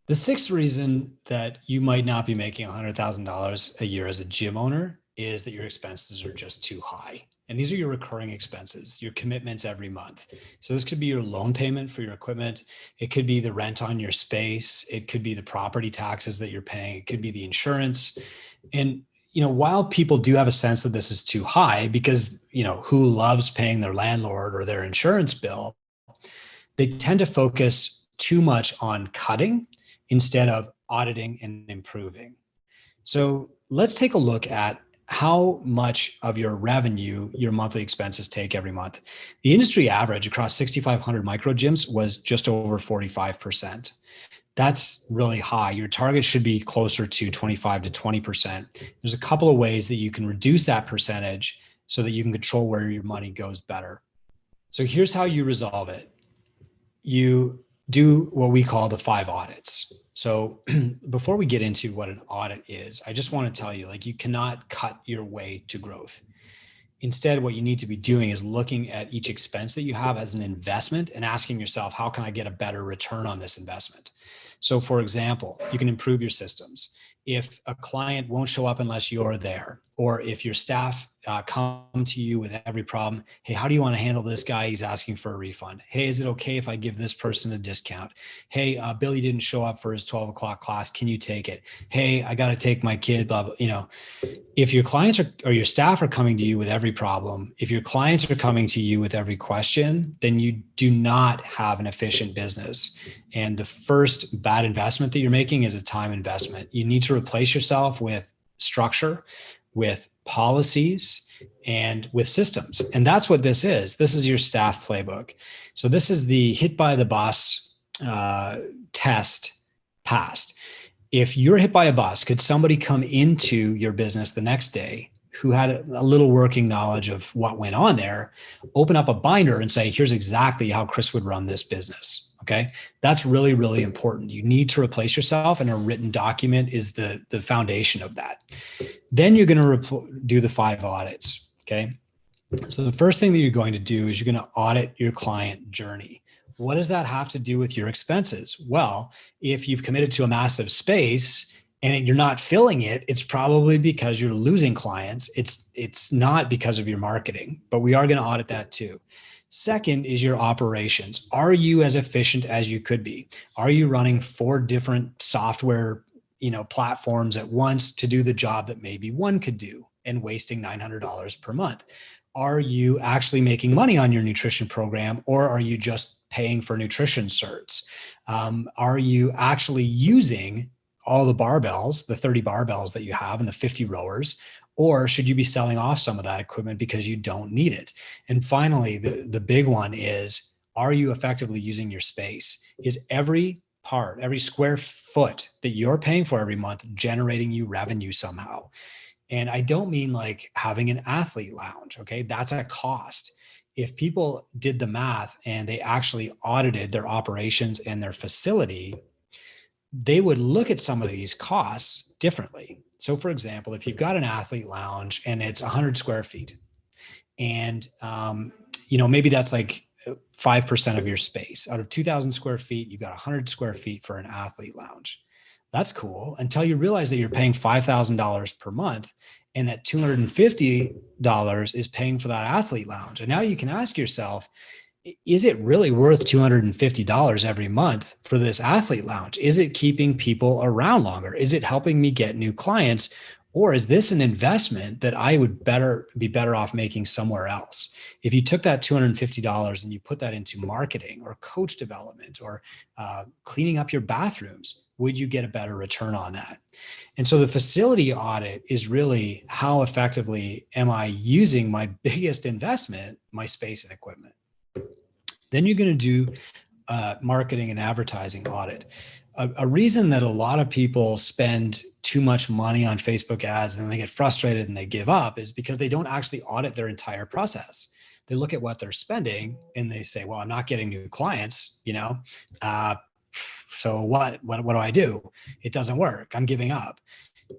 The sixth reason that you might not be making $100,000 a year as a gym owner is that your expenses are just too high. And these are your recurring expenses, your commitments every month. So this could be your loan payment for your equipment. It could be the rent on your space. It could be the property taxes that you're paying. It could be the insurance. And while people do have a sense that this is too high, because who loves paying their landlord or their insurance bill, they tend to focus too much on cutting instead of auditing and improving. So let's take a look at how much of your revenue your monthly expenses take every month. The industry average across 6,500 microgyms was just over 45%. That's really high. Your target should be closer to 25 to 20%. There's a couple of ways that you can reduce that percentage so that you can control where your money goes better. So here's how you resolve it. You do what we call the 5 audits. So before we get into what an audit is, I just want to tell you, you cannot cut your way to growth. Instead, what you need to be doing is looking at each expense that you have as an investment and asking yourself, how can I get a better return on this investment? So for example, you can improve your systems. If a client won't show up unless you're there, or if your staff come to you with every problem, hey, how do you want to handle this guy? He's asking for a refund. Hey, is it okay if I give this person a discount? Hey, Billy didn't show up for his 12 o'clock class. Can you take it? Hey, I got to take my kid, blah, blah. If your clients or your staff are coming to you with every problem, if your clients are coming to you with every question, then you do not have an efficient business. And the first bad investment that you're making is a time investment. You need to replace yourself with structure, with policies, and with systems. And that's what this is. This is your staff playbook. So this is the hit by the bus test passed. If you're hit by a bus, could somebody come into your business the next day who had a little working knowledge of what went on there, open up a binder and say, here's exactly how Chris would run this business? Okay. That's really, really important. You need to replace yourself, and a written document is the foundation of that. Then you're going to do the 5 audits. Okay. So the first thing that you're going to do is you're going to audit your client journey. What does that have to do with your expenses? Well, if you've committed to a massive space and you're not filling it, it's probably because you're losing clients. It's not because of your marketing, but we are going to audit that too. Second is your operations. Are you as efficient as you could be? Are you running 4 different software, platforms at once to do the job that maybe one could do and wasting $900 per month? Are you actually making money on your nutrition program, or are you just paying for nutrition certs? Are you actually using all the barbells, the 30 barbells that you have and the 50 rowers, or should you be selling off some of that equipment because you don't need it? And finally, the big one is, are you effectively using your space? Is every part, every square foot that you're paying for every month generating you revenue somehow? And I don't mean like having an athlete lounge. Okay. That's a cost. If people did the math and they actually audited their operations and their facility, they would look at some of these costs differently. So for example, if you've got an athlete lounge and it's 100 square feet and, maybe that's like 5% of your space. Out of 2,000 square feet, you've got 100 square feet for an athlete lounge. That's cool, until you realize that you're paying $5,000 per month and that $250 is paying for that athlete lounge. And now you can ask yourself, is it really worth $250 every month for this athlete lounge? Is it keeping people around longer? Is it helping me get new clients? Or is this an investment that I would be better off making somewhere else? If you took that $250 and you put that into marketing or coach development or cleaning up your bathrooms, would you get a better return on that? And so the facility audit is really, how effectively am I using my biggest investment, my space and equipment? Then you're going to do marketing and advertising audit. A reason that a lot of people spend too much money on Facebook ads and they get frustrated and they give up is because they don't actually audit their entire process. They look at what they're spending and they say, well, I'm not getting new clients, so what do I do? It doesn't work. I'm giving up.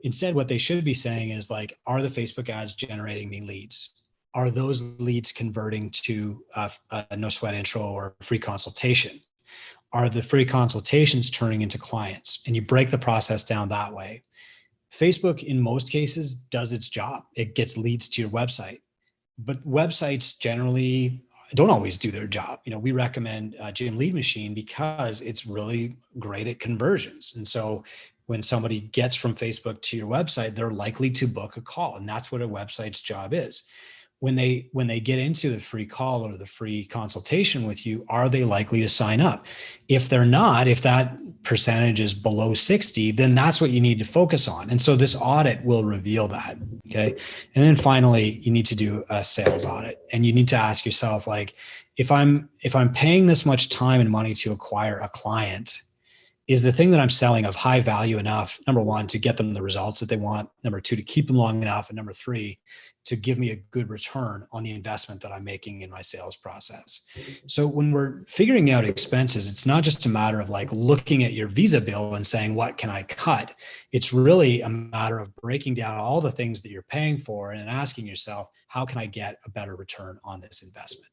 Instead, what they should be saying is like, are the Facebook ads generating me leads? Are those leads converting to a no sweat intro or free consultation? Are the free consultations turning into clients? And you break the process down that way. Facebook, in most cases, does its job. It gets leads to your website. But websites generally don't always do their job. We recommend Gym Lead Machine because it's really great at conversions. And so when somebody gets from Facebook to your website, they're likely to book a call. And that's what a website's job is. When they get into the free call or the free consultation with you, are they likely to sign up? If they're not, if that percentage is below 60, then that's what you need to focus on. And so this audit will reveal that. Okay. And then finally, you need to do a sales audit, and you need to ask yourself, like, if I'm paying this much time and money to acquire a client, is the thing that I'm selling of high value enough, number one, to get them the results that they want, number two, to keep them long enough, and number three, to give me a good return on the investment that I'm making in my sales process. So when we're figuring out expenses, it's not just a matter of like looking at your Visa bill and saying, what can I cut? It's really a matter of breaking down all the things that you're paying for and asking yourself, how can I get a better return on this investment?